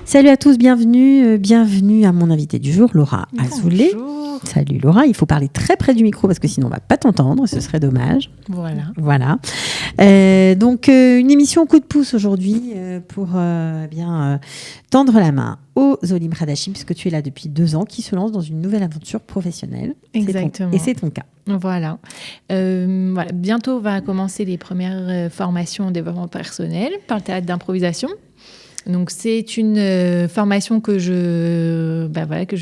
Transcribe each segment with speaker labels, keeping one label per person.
Speaker 1: Salut à tous, bienvenue à mon invité du jour, Laura Azoulay.
Speaker 2: Bonjour.
Speaker 1: Salut Laura, il faut parler très près du micro parce que sinon on ne va pas t'entendre, ce serait dommage. Voilà. Donc une émission coup de pouce aujourd'hui pour tendre la main aux Olim Hadashim, puisque tu es là depuis 2 ans, qui se lance dans une nouvelle aventure professionnelle.
Speaker 2: Exactement.
Speaker 1: Et c'est ton cas.
Speaker 2: Voilà. Bientôt va commencer les premières formations en développement personnel par le théâtre d'improvisation. Donc, c'est une formation que je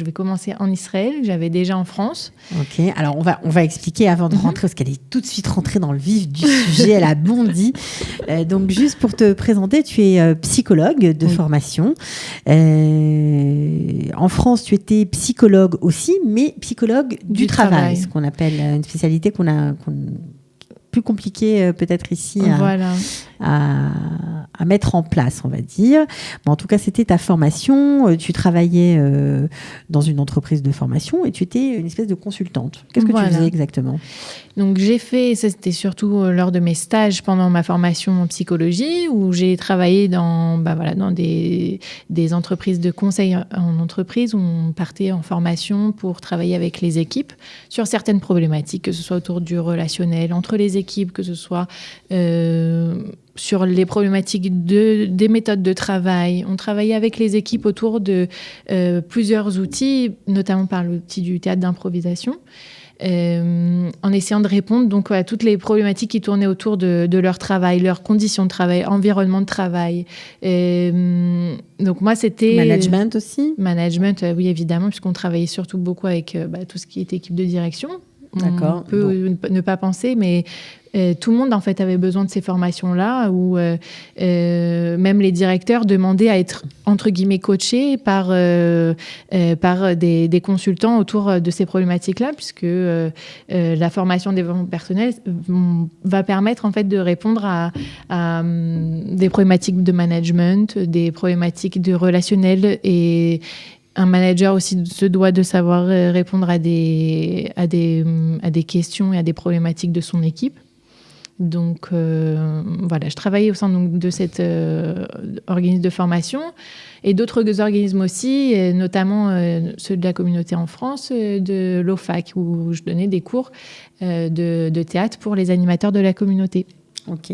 Speaker 2: vais commencer en Israël. J'avais déjà en France.
Speaker 1: Ok. Alors, on va expliquer avant de rentrer, parce qu'elle est tout de suite rentrée dans le vif du sujet. Elle a bondi. Donc, juste pour te présenter, tu es psychologue de formation. En France, tu étais psychologue aussi, mais psychologue du travail. Ce qu'on appelle une spécialité plus compliqué peut-être ici à mettre en place, on va dire. Mais en tout cas, c'était ta formation. Tu travaillais dans une entreprise de formation et tu étais une espèce de consultante. Qu'est-ce que tu faisais exactement ?
Speaker 2: Donc, j'ai fait, ça c'était surtout lors de mes stages pendant ma formation en psychologie, où j'ai travaillé dans des entreprises de conseil en entreprise, où on partait en formation pour travailler avec les équipes sur certaines problématiques, que ce soit autour du relationnel entre les équipes, que ce soit sur les problématiques des méthodes de travail. On travaillait avec les équipes autour de plusieurs outils, notamment par l'outil du théâtre d'improvisation, en essayant de répondre donc à toutes les problématiques qui tournaient autour de leur travail, leurs conditions de travail, environnement de travail. Donc moi, c'était...
Speaker 1: Management aussi ?
Speaker 2: Management, oui, évidemment, puisqu'on travaillait surtout beaucoup avec tout ce qui était équipe de direction.
Speaker 1: D'accord.
Speaker 2: On peut ne pas penser, mais tout le monde, en fait, avait besoin de ces formations-là, où même les directeurs demandaient à être, entre guillemets, coachés par des consultants autour de ces problématiques-là, puisque la formation développement personnel va permettre, en fait, de répondre à des problématiques de management, des problématiques de relationnel, et un manager aussi se doit de savoir répondre à des questions et à des problématiques de son équipe. Donc, je travaillais au sein de cet organisme de formation et d'autres organismes aussi, notamment ceux de la communauté en France, de l'OFAC, où je donnais des cours de théâtre pour les animateurs de la communauté.
Speaker 1: Ok.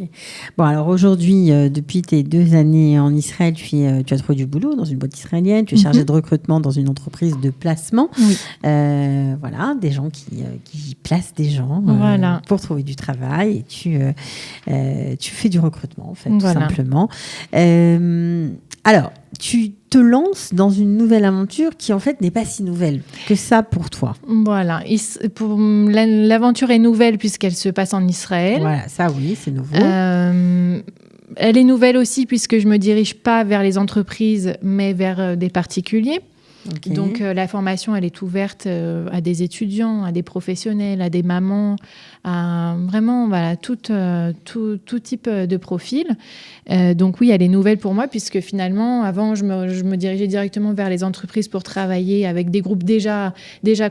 Speaker 1: Bon, alors aujourd'hui, depuis tes 2 années en Israël, tu as trouvé du boulot dans une boîte israélienne, tu es chargée de recrutement dans une entreprise de placement.
Speaker 2: Oui.
Speaker 1: Des gens qui placent des gens pour trouver du travail. Et tu fais du recrutement, en fait, tout simplement. Alors, tu te lances dans une nouvelle aventure qui, en fait, n'est pas si nouvelle que ça pour toi.
Speaker 2: Voilà. L'aventure est nouvelle puisqu'elle se passe en Israël.
Speaker 1: Voilà, ça, oui, c'est nouveau.
Speaker 2: Elle est nouvelle aussi puisque je ne me dirige pas vers les entreprises, mais vers des particuliers. Okay. Donc, la formation, elle est ouverte à des étudiants, à des professionnels, à des mamans, à vraiment tout type de profil. Donc oui, elle est nouvelle pour moi puisque finalement, avant, je me dirigeais directement vers les entreprises pour travailler avec des groupes déjà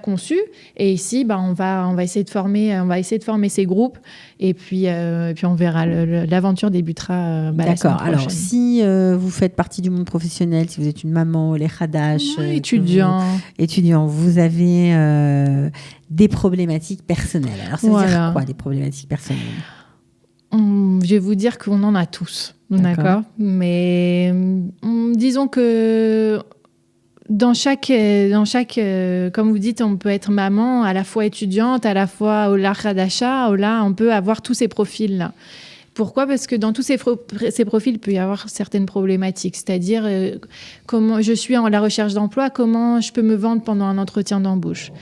Speaker 2: conçus. Et ici, on va essayer de former ces groupes. Et puis on verra. L'aventure débutera la semaine prochaine.
Speaker 1: Alors, si vous faites partie du monde professionnel, si vous êtes une maman, les Hadash, étudiant, vous avez des problématiques personnelles. Alors, ça veut dire quoi, des problématiques personnelles ?
Speaker 2: Je vais vous dire qu'on en a tous, d'accord ? Mais disons que dans chaque, comme vous dites, on peut être maman, à la fois étudiante, à la fois au Hadasha, on peut avoir tous ces profils-là. Pourquoi ? Parce que dans tous ces profils, il peut y avoir certaines problématiques. C'est-à-dire, comment je suis en la recherche d'emploi, comment je peux me vendre pendant un entretien d'embauche.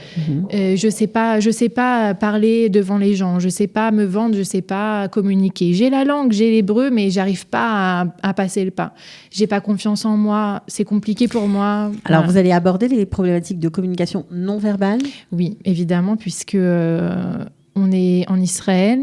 Speaker 2: Je sais pas parler devant les gens, je sais pas me vendre, je sais pas communiquer. J'ai la langue, j'ai l'hébreu, mais j'arrive pas à passer le pas. J'ai pas confiance en moi, c'est compliqué pour moi.
Speaker 1: Alors, vous allez aborder les problématiques de communication non verbale ?
Speaker 2: Oui, évidemment, puisque on est en Israël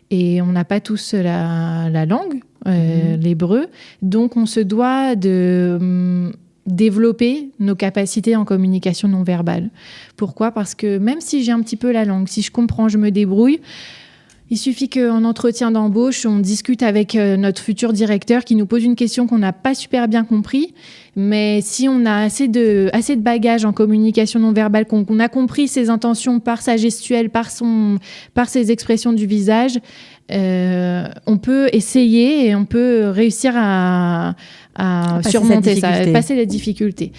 Speaker 2: et on n'a pas tous la langue, l'hébreu. Donc, on se doit de développer nos capacités en communication non verbale. Pourquoi ? Parce que même si j'ai un petit peu la langue, si je comprends, je me débrouille, Il suffit qu'en entretien d'embauche, on discute avec notre futur directeur qui nous pose une question qu'on n'a pas super bien compris. Mais si on a assez de bagages en communication non verbale, qu'on a compris ses intentions par sa gestuelle, par ses expressions du visage, on peut essayer et on peut réussir à surmonter ça, passer les difficultés.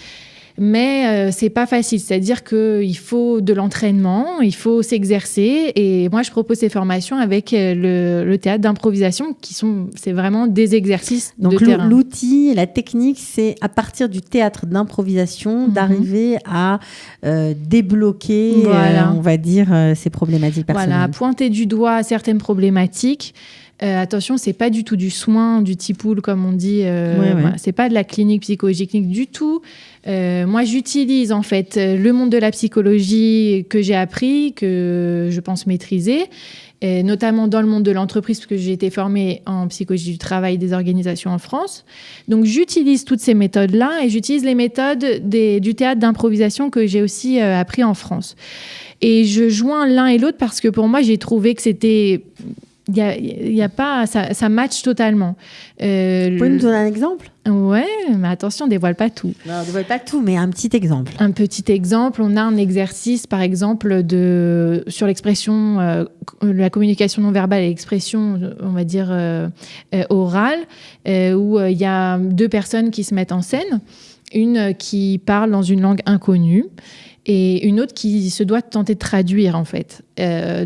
Speaker 2: Mais c'est pas facile, c'est-à-dire qu'il faut de l'entraînement, il faut s'exercer. Et moi, je propose ces formations avec le théâtre d'improvisation, c'est vraiment des exercices de terrain.
Speaker 1: Donc l'outil, la technique, c'est à partir du théâtre d'improvisation d'arriver à débloquer, on va dire, ces problématiques personnelles.
Speaker 2: Voilà, pointer du doigt certaines problématiques. Attention, c'est pas du tout du soin, du tipoule comme on dit. Voilà, c'est pas de la clinique psychologique du tout. Moi, j'utilise en fait le monde de la psychologie que j'ai appris, que je pense maîtriser, et notamment dans le monde de l'entreprise, parce que j'ai été formée en psychologie du travail et des organisations en France. Donc, j'utilise toutes ces méthodes-là et j'utilise les méthodes du théâtre d'improvisation que j'ai aussi appris en France. Et je joins l'un et l'autre parce que pour moi, j'ai trouvé que c'était... Il y a pas, ça match totalement.
Speaker 1: Vous pouvez nous donner un exemple ?
Speaker 2: Ouais, mais attention, on dévoile pas tout.
Speaker 1: Non, on dévoile pas tout, mais un petit exemple.
Speaker 2: Un petit exemple, on a un exercice, par exemple, sur l'expression, la communication non verbale et l'expression, on va dire, orale, où il y a deux personnes qui se mettent en scène, une qui parle dans une langue inconnue, et une autre qui se doit tenter de traduire, en fait.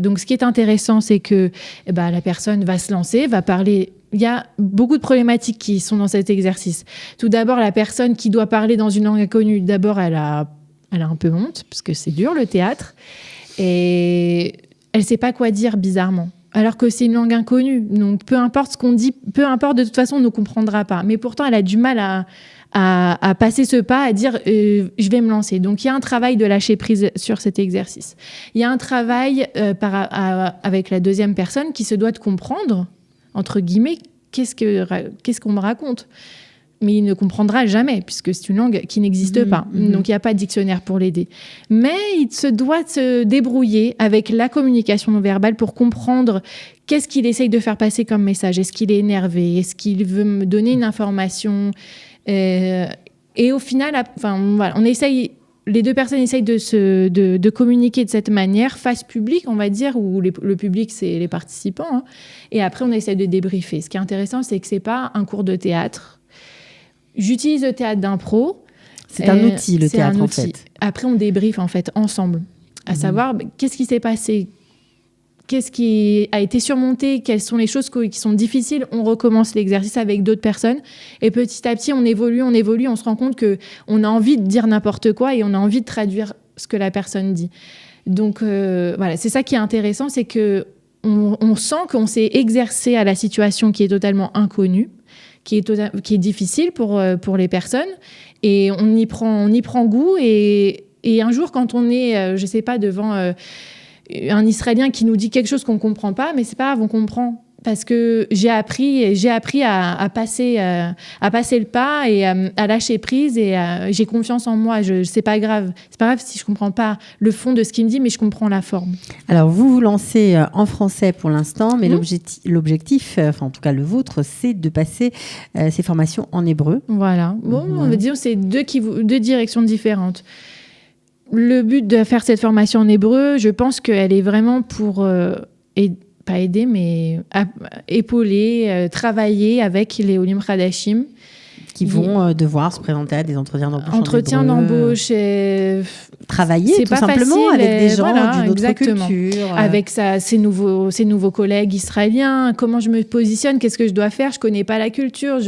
Speaker 2: Donc, ce qui est intéressant, c'est que la personne va se lancer, va parler. Il y a beaucoup de problématiques qui sont dans cet exercice. Tout d'abord, la personne qui doit parler dans une langue inconnue, d'abord, elle a un peu honte, parce que c'est dur, le théâtre. Et elle ne sait pas quoi dire, bizarrement. Alors que c'est une langue inconnue. Donc, peu importe ce qu'on dit, peu importe, de toute façon, on ne comprendra pas. Mais pourtant, elle a du mal à passer ce pas, à dire je vais me lancer. Donc, il y a un travail de lâcher prise sur cet exercice. Il y a un travail avec la deuxième personne qui se doit de comprendre, entre guillemets, qu'est-ce qu'on me raconte. Mais il ne comprendra jamais, puisque c'est une langue qui n'existe pas. Donc, il n'y a pas de dictionnaire pour l'aider. Mais il se doit de se débrouiller avec la communication non verbale pour comprendre qu'est-ce qu'il essaye de faire passer comme message. Est-ce qu'il est énervé ? Est-ce qu'il veut me donner une information ? Et au final, voilà, les deux personnes essayent de communiquer de cette manière, face publique, on va dire, où le public, c'est les participants. Hein. Et après, on essaie de débriefer. Ce qui est intéressant, c'est que ce n'est pas un cours de théâtre. J'utilise le théâtre d'impro.
Speaker 1: C'est un outil, le théâtre, en fait.
Speaker 2: Après, on débriefe, en fait, ensemble. À savoir, qu'est-ce qui s'est passé ? Qu'est-ce qui a été surmonté ? Quelles sont les choses qui sont difficiles ? On recommence l'exercice avec d'autres personnes. Et petit à petit, on évolue. On se rend compte qu'on a envie de dire n'importe quoi et on a envie de traduire ce que la personne dit. Donc, voilà, c'est ça qui est intéressant, c'est qu'on sent qu'on s'est exercé à la situation qui est totalement inconnue, qui est difficile pour les personnes. Et on y prend goût. Et un jour, quand on est, je ne sais pas, devant... un Israélien qui nous dit quelque chose qu'on ne comprend pas, mais c'est pas grave, on comprend. Parce que j'ai appris à passer le pas et à lâcher prise et j'ai confiance en moi. C'est pas grave. C'est pas grave si je comprends pas le fond de ce qu'il me dit, mais je comprends la forme.
Speaker 1: Alors, vous lancez en français pour l'instant, mais l'objectif, enfin en tout cas le vôtre, c'est de passer ces formations en hébreu.
Speaker 2: Voilà. Bon, on va dire c'est deux directions différentes. Le but de faire cette formation en hébreu, je pense qu'elle est vraiment pour pas aider, mais épauler, travailler avec les Olim Hadashim.
Speaker 1: Qui vont devoir se présenter à des entretiens d'embauche.
Speaker 2: Entretiens d'embauche.
Speaker 1: Travailler tout simplement facile, avec des gens d'une autre culture.
Speaker 2: Avec ces nouveaux collègues israéliens. Comment je me positionne ? Qu'est-ce que je dois faire ? Je ne connais pas la culture.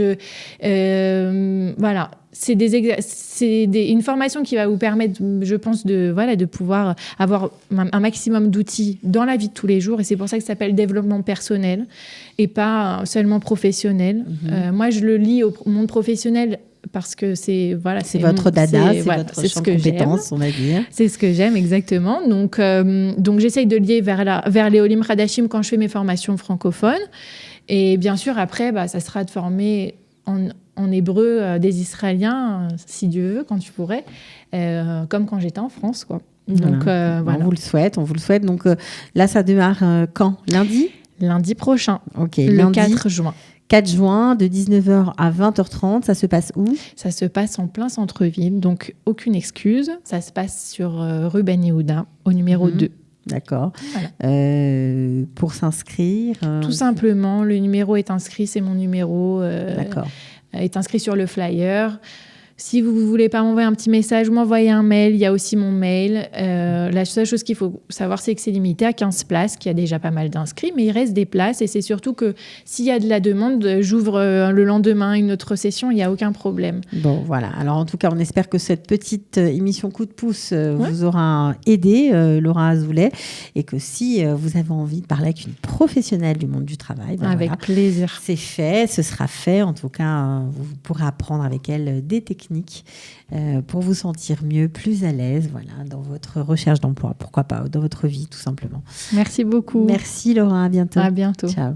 Speaker 2: Voilà. C'est une formation qui va vous permettre, je pense, de pouvoir avoir un maximum d'outils dans la vie de tous les jours. Et c'est pour ça que ça s'appelle développement personnel et pas seulement professionnel. Moi, je le lis au monde professionnel parce que c'est
Speaker 1: votre dada, c'est votre champ de compétences, on va dire.
Speaker 2: C'est ce que j'aime, exactement. Donc j'essaye de lier vers les Olim Hadashim quand je fais mes formations francophones. Et bien sûr, après, ça sera de former en hébreu des Israéliens, si Dieu veut, quand tu pourrais, comme quand j'étais en France, quoi. Donc, voilà.
Speaker 1: On vous le souhaite. Donc là, ça démarre quand ? Lundi ?
Speaker 2: Lundi prochain, le
Speaker 1: lundi,
Speaker 2: 4 juin.
Speaker 1: 4 juin, de 19h à 20h30. Ça se passe où ?
Speaker 2: Ça se passe en plein centre-ville, donc aucune excuse. Ça se passe sur rue Ben Yehuda, au numéro 2.
Speaker 1: D'accord. Pour s'inscrire
Speaker 2: Tout simplement, le numéro est inscrit, c'est mon numéro.
Speaker 1: D'accord.
Speaker 2: Est inscrit sur le flyer. Si vous ne voulez pas m'envoyer un petit message, vous m'envoyez un mail. Il y a aussi mon mail. La seule chose qu'il faut savoir, c'est que c'est limité à 15 places, qu'il y a déjà pas mal d'inscrits, mais il reste des places. Et c'est surtout que s'il y a de la demande, j'ouvre le lendemain une autre session, il n'y a aucun problème.
Speaker 1: Bon, voilà. Alors, en tout cas, on espère que cette petite émission Coup de pouce vous aura aidé, Laura Azoulay, et que si vous avez envie de parler avec une professionnelle du monde du travail,
Speaker 2: avec plaisir.
Speaker 1: C'est fait, ce sera fait. En tout cas, vous pourrez apprendre avec elle des techniques pour vous sentir mieux, plus à l'aise, dans votre recherche d'emploi, pourquoi pas, dans votre vie, tout simplement.
Speaker 2: Merci beaucoup.
Speaker 1: Merci Laura, à bientôt.
Speaker 2: À bientôt.
Speaker 1: Ciao.